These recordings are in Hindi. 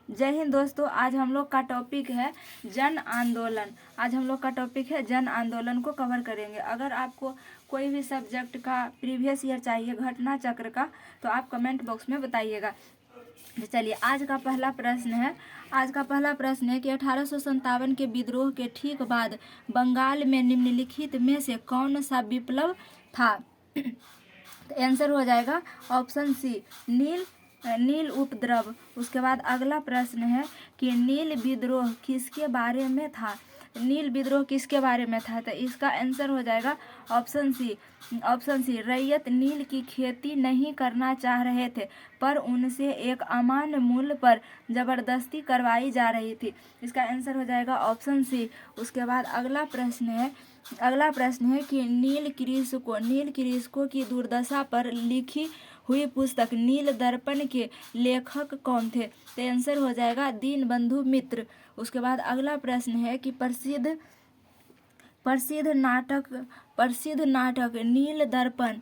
जय हिंद दोस्तों। आज हम लोग का टॉपिक है जन आंदोलन। आज हम लोग का टॉपिक है जन आंदोलन को कवर करेंगे। अगर आपको कोई भी सब्जेक्ट का प्रीवियस ईयर चाहिए घटना चक्र का तो आप कमेंट बॉक्स में बताइएगा। तो चलिए आज का पहला प्रश्न है कि 1857 के विद्रोह के ठीक बाद बंगाल में निम्नलिखित में से कौन सा विप्लव था। तो आंसर हो जाएगा ऑप्शन सी नील उपद्रव। उसके बाद अगला प्रश्न है कि नील विद्रोह किसके बारे में था। नील विद्रोह किसके बारे में था, तो इसका आंसर हो जाएगा ऑप्शन सी रैयत नील की खेती नहीं करना चाह रहे थे पर उनसे एक अमान्य मूल्य पर जबरदस्ती करवाई जा रही थी। इसका आंसर हो जाएगा ऑप्शन सी। उसके बाद अगला प्रश्न है कि नील कृषकों की दुर्दशा पर लिखी हुई पुस्तक नील दर्पण के लेखक कौन थे। तो आंसर हो जाएगा दीनबंधु मित्र। उसके बाद अगला प्रश्न है कि प्रसिद्ध नाटक नील दर्पण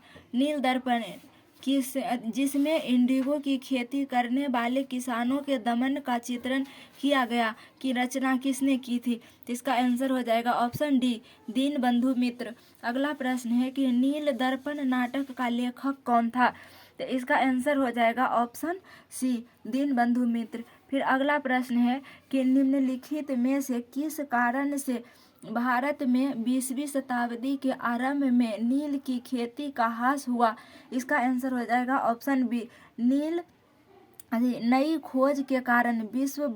जिसमें इंडिगो की खेती करने वाले किसानों के दमन का चित्रण किया गया की रचना किसने की थी। तो इसका आंसर हो जाएगा ऑप्शन डी दीनबंधु मित्र। अगला प्रश्न है कि नील दर्पण नाटक का लेखक कौन था। तो इसका आंसर हो जाएगा ऑप्शन सी दीनबंधु मित्र। फिर अगला प्रश्न है कि निम्नलिखित में से किस कारण से भारत में 20वीं शताब्दी के आरंभ में नील की खेती का ह्रास हुआ। इसका आंसर हो जाएगा ऑप्शन बी नई खोज के कारण विश्व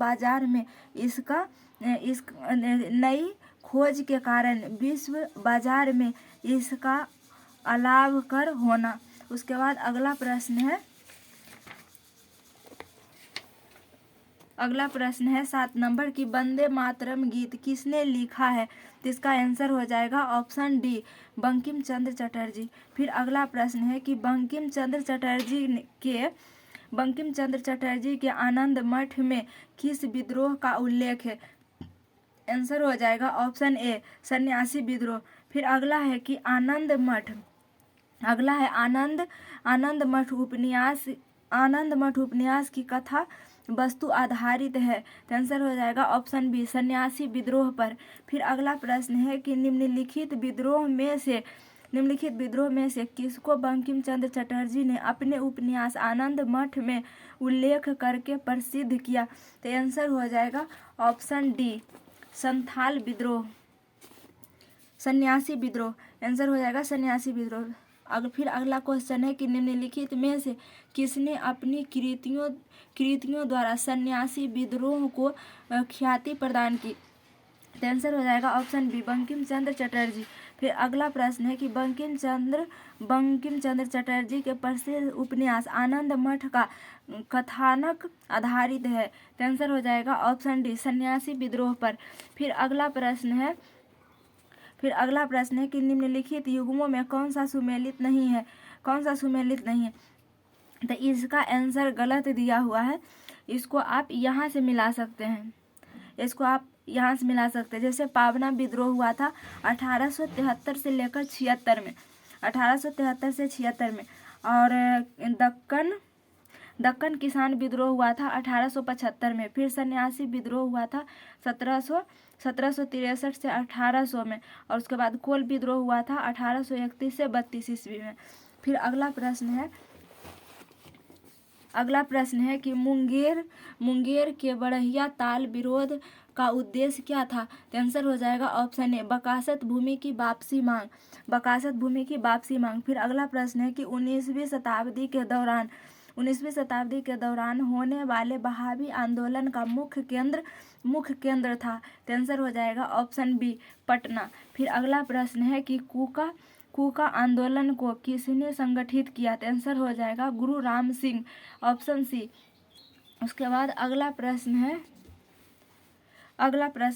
बाजार में इसका अलाभकर होना। उसके बाद अगला प्रश्न है 7 नंबर की वंदे मातरम गीत किसने लिखा है। तो इसका आंसर हो जाएगा ऑप्शन डी बंकिम चंद्र चटर्जी। फिर अगला प्रश्न है कि बंकिम चंद्र चटर्जी के आनंद मठ में किस विद्रोह का उल्लेख है। आंसर हो जाएगा ऑप्शन ए सन्यासी विद्रोह। फिर अगला है कि आनंद मठ उपन्यास की कथा वस्तु आधारित है। तो आंसर हो जाएगा ऑप्शन बी सन्यासी विद्रोह पर। फिर अगला प्रश्न है कि निम्नलिखित विद्रोह में से किसको बंकिम चंद्र चटर्जी ने अपने उपन्यास आनंद मठ में उल्लेख करके प्रसिद्ध किया। तो आंसर हो जाएगा ऑप्शन डी सन्यासी विद्रोह। आंसर हो जाएगा सन्यासी विद्रोह। फिर अगला क्वेश्चन है कि निम्नलिखित में से किसने अपनी कृतियों द्वारा सन्यासी विद्रोह को ख्याति प्रदान की। तो आंसर हो जाएगा ऑप्शन बी बंकिम चंद्र चटर्जी। फिर अगला प्रश्न है कि बंकिम चंद्र चटर्जी के प्रसिद्ध उपन्यास आनंद मठ का कथानक आधारित है। तो आंसर हो जाएगा ऑप्शन डी सन्यासी विद्रोह पर। फिर अगला प्रश्न है कि निम्नलिखित युग्मों में कौन सा सुमेलित नहीं है। तो इसका आंसर गलत दिया हुआ है। इसको आप यहाँ से मिला सकते हैं। जैसे पावना विद्रोह हुआ था 1873 से लेकर 76 में, 1873 से 76 में। और दक्कन किसान विद्रोह हुआ था 1875 में। फिर सन्यासी विद्रोह हुआ था 1763 से 1800 में। और उसके बाद कोल विद्रोह हुआ था 1831 से 32 ईस्वी में। फिर अगला प्रश्न है कि मुंगेर के बढ़िया ताल विरोध का उद्देश्य क्या था। तो आंसर हो जाएगा ऑप्शन ए बकासत भूमि की वापसी मांग। फिर अगला प्रश्न है कि 19वीं शताब्दी के दौरान होने वाले बहावी आंदोलन का मुख्य केंद्र था। तो आंसर हो जाएगा ऑप्शन बी पटना। फिर अगला प्रश्न है कि कूका आंदोलन को किसने संगठित किया। तो आंसर हो जाएगा गुरु राम सिंह, ऑप्शन सी। उसके बाद अगला प्रश्न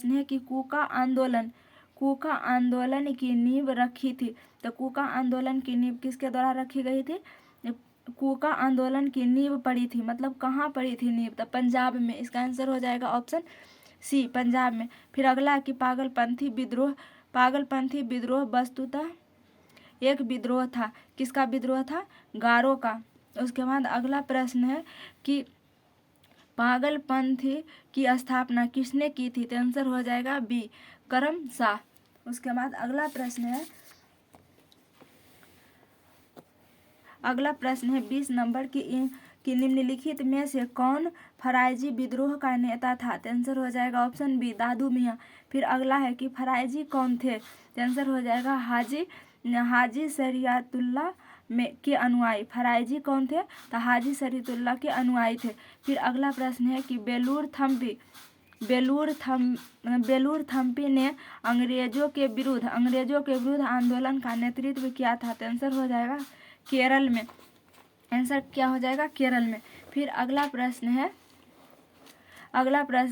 है कि कूका आंदोलन की नींव रखी थी। तो कूका आंदोलन की नींव किसके द्वारा रखी गई थी। कूका आंदोलन की नींव पड़ी थी, मतलब कहाँ पड़ी थी नींव। तो पंजाब में। इसका आंसर हो जाएगा ऑप्शन सी पंजाब में। फिर अगला कि पागलपंथी विद्रोह वस्तुतः एक विद्रोह था। किसका विद्रोह था। गारो का। उसके बाद अगला प्रश्न है कि पागलपंथी की स्थापना किसने की थी? तो आंसर हो जाएगा बी, करम शाह। उसके बाद अगला प्रश्न है 20 नंबर की निम्नलिखित में से कौन फराइजी विद्रोह का नेता था? तो आंसर हो जाएगा ऑप्शन बी, दादू मियाँ। फिर अगला है कि फराइजी कौन थे? तो आंसर हो जाएगा हाजी शरीयतुल्लाह के अनुयायी। फराइजी कौन थे? तो हाजी शरीयतुल्लाह के अनुयायी थे। फिर अगला प्रश्न है कि बेलूर थम्पी ने अंग्रेजों के विरुद्ध आंदोलन का नेतृत्व किया था। तो आंसर हो जाएगा केरल में। आंसर क्या हो जाएगा? केरल में। फिर अगला प्रश्न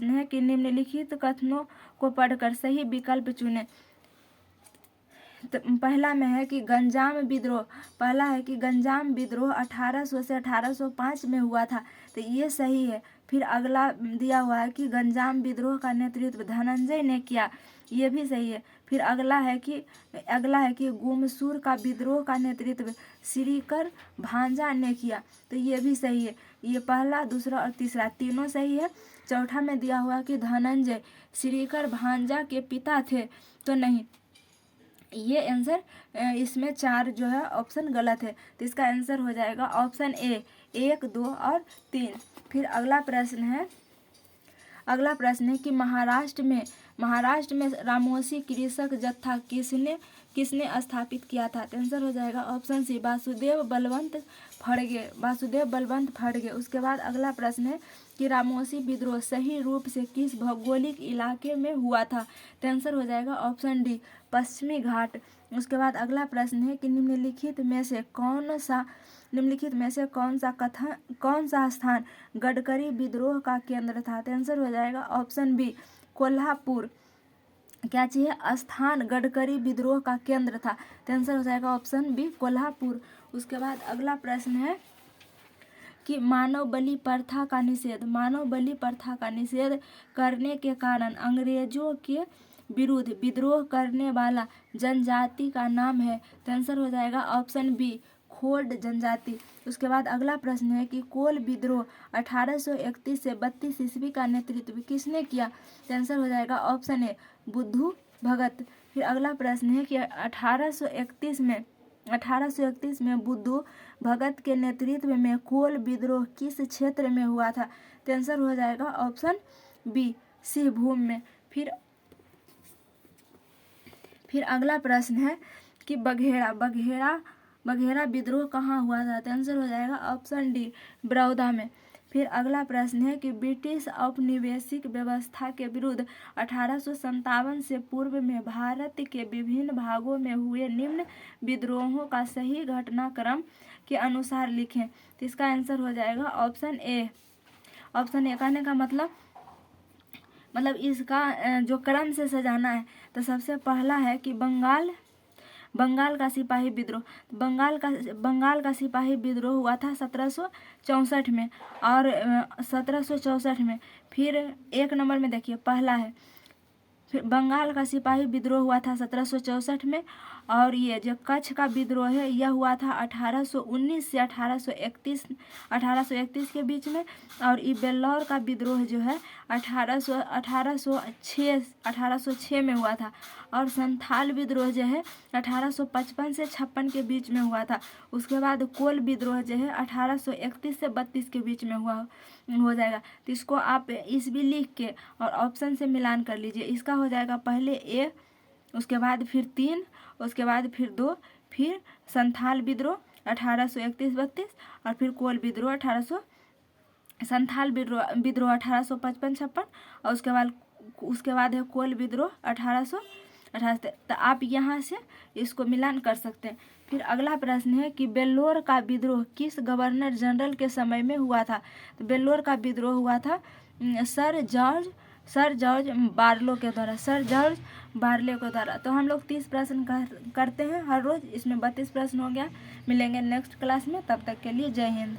है कि निम्नलिखित कथनों को पढ़कर सही विकल्प चुनें। तो पहला है कि गंजाम विद्रोह 1800 से 1805 में हुआ था। तो ये सही है। फिर अगला दिया हुआ है कि गंजाम विद्रोह का नेतृत्व धनंजय ने किया, ये भी सही है। फिर अगला है कि गुमसूर का विद्रोह का नेतृत्व श्रीकर भांजा ने किया, तो ये भी सही है। ये पहला, दूसरा और तीसरा तीनों सही है। चौथा में दिया हुआ कि धनंजय श्रीकर भांजा के पिता थे, तो नहीं, ये आंसर इसमें 4 जो है ऑप्शन गलत है। तो इसका आंसर हो जाएगा ऑप्शन ए, 1, 2 और 3। फिर अगला प्रश्न है कि महाराष्ट्र में रामोसी कृषक जत्था किसने स्थापित किया था? तो आंसर हो जाएगा ऑप्शन सी, वासुदेव बलवंत फड़गे। उसके बाद अगला प्रश्न है कि रामोसी विद्रोह सही रूप से किस भौगोलिक इलाके में हुआ था? तो आंसर हो जाएगा ऑप्शन डी, पश्चिमी घाट। उसके बाद अगला प्रश्न है कि निम्नलिखित में से कौन सा स्थान गडकरी विद्रोह का केंद्र था? तो आंसर हो जाएगा ऑप्शन बी, कोल्हापुर। क्या चाहिए? स्थान गडकरी विद्रोह का केंद्र था। तो आंसर हो जाएगा ऑप्शन बी, कोल्हापुर। उसके बाद अगला प्रश्न है कि मानव बलि प्रथा का निषेध करने के कारण अंग्रेजों के विरुद्ध विद्रोह करने वाला जनजाति का नाम है। तो आंसर हो जाएगा ऑप्शन बी, खोड़ जनजाति। उसके बाद अगला प्रश्न है कि कोल विद्रोह 1831 से 32 ईस्वी का नेतृत्व किसने किया? तो आंसर हो जाएगा ऑप्शन ए, बुद्धू भगत। फिर अगला प्रश्न है कि 1831 में बुद्धू भगत के नेतृत्व में कोल विद्रोह किस क्षेत्र में हुआ था? तो आंसर हो जाएगा ऑप्शन बी, सिंहभूम में। फिर अगला प्रश्न है कि बघेड़ा विद्रोह कहाँ हुआ था? तो आंसर हो जाएगा ऑप्शन डी, बड़ौदा में। फिर अगला प्रश्न है कि ब्रिटिश औपनिवेशिक व्यवस्था के विरुद्ध 1857 से पूर्व में भारत के विभिन्न भागों में हुए निम्न विद्रोहों का सही घटनाक्रम के अनुसार लिखें। तो इसका आंसर हो जाएगा ऑप्शन ए। कहने का मतलब इसका जो क्रम से सजाना है, तो सबसे पहला है कि बंगाल का सिपाही विद्रोह। बंगाल का सिपाही विद्रोह हुआ था 1764 में, और 1764 में। फिर 1 नंबर में देखिए, पहला है, फिर बंगाल का सिपाही विद्रोह हुआ था 1764 में, और ये जो कच्छ का विद्रोह है यह हुआ था 1819 से 1831 के बीच में, और ये बेल्लौर का विद्रोह जो है 1806 में हुआ था, और संथाल विद्रोह जो है 1855 से 56 के बीच में हुआ था। उसके बाद कोल विद्रोह जो है 1831 से 32 के बीच में हो जाएगा। तो इसको आप इस भी लिख के और ऑप्शन से मिलान कर लीजिए। इसका हो जाएगा पहले ए, उसके बाद फिर 3, उसके बाद फिर 2, फिर संथाल विद्रोह 1831-32, और फिर कोल विद्रोह संथाल विद्रोह 1855-56, और उसके बाद है कोल विद्रोह 1828। तो आप यहाँ से इसको मिलान कर सकते हैं। फिर अगला प्रश्न है कि बेल्लौर का विद्रोह किस गवर्नर जनरल के समय में हुआ था? तो बेल्लौर का विद्रोह हुआ था सर जॉर्ज बारलो के द्वारा। तो हम लोग 30 प्रश्न करते हैं हर रोज, इसमें 32 प्रश्न हो गया। मिलेंगे नेक्स्ट क्लास में, तब तक के लिए जय हिंद।